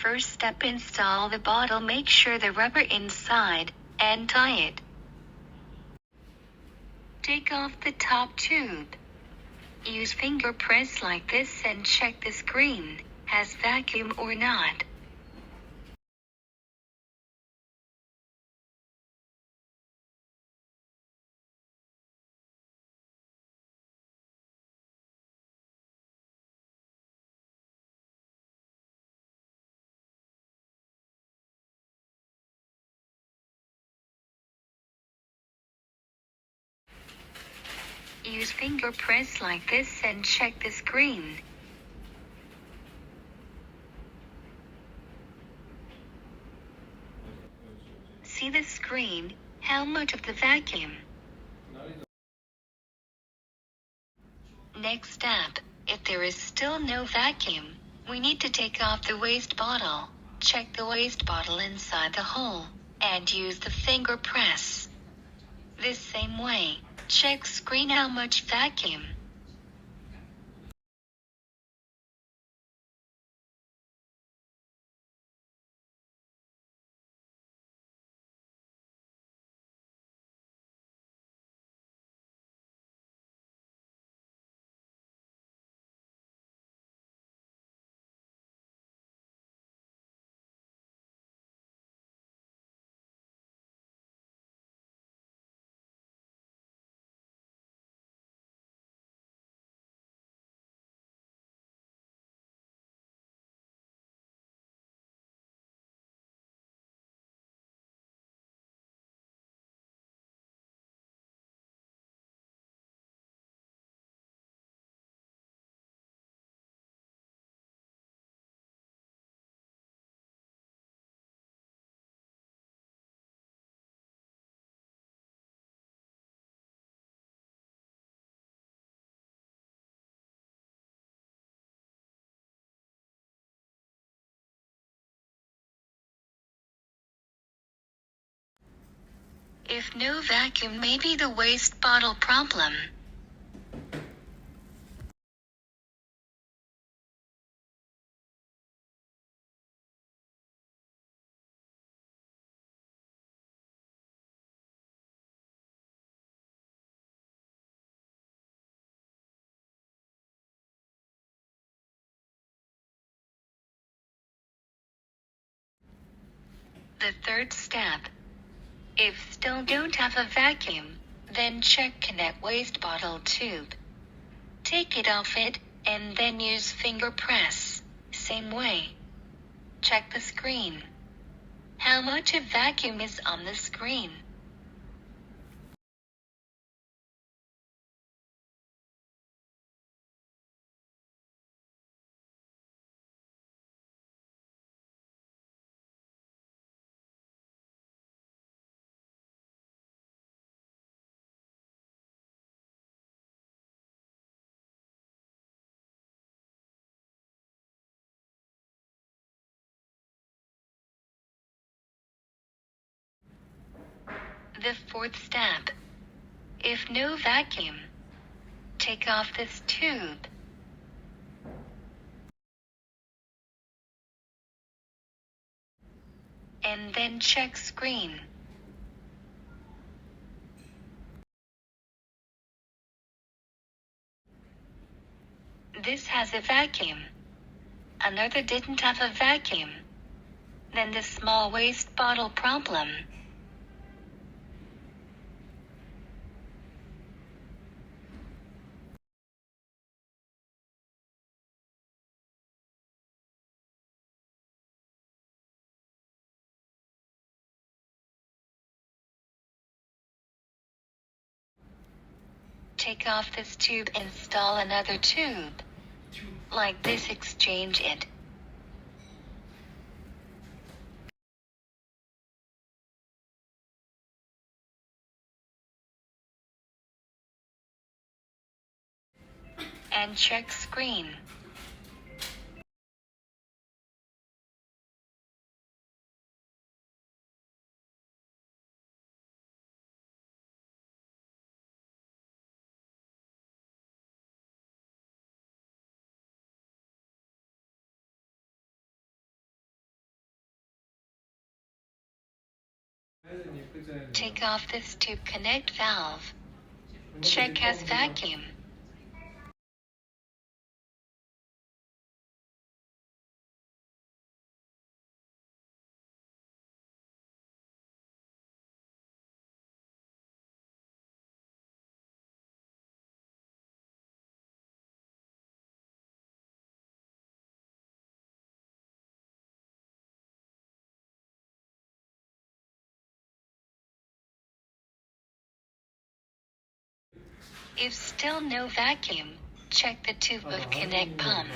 first step, install the bottle. Make sure the rubber inside and tie it. Take off the top tube. Use finger press like this and check the screen has vacuum or not. Use finger press like this and check the screen. See the screen, how much of the vacuum. Next step, if there is still no vacuum, we need to take off the waste bottle. Check the waste bottle inside the hole, and use the finger press. This same way, check screen how much vacuum. If no vacuum, maybe the waste bottle problem. The third step. If still don't have a vacuum, then check connect waste bottle tube. Take it off it, and then use finger press. Same way. Check the screen. How much of vacuum is on the screen? The fourth step. If no vacuum, take off this tube. And then check screen. This has a vacuum. Another didn't have a vacuum. Then the small waste bottle problem. Take off this tube, install another tube. Like this, exchange it. And check screen. Take off this tube connect valve. Check has vacuum. If still no vacuum, check the tube of connect pump.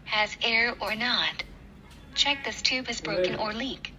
Has air or not. Check this tube is broken or leak.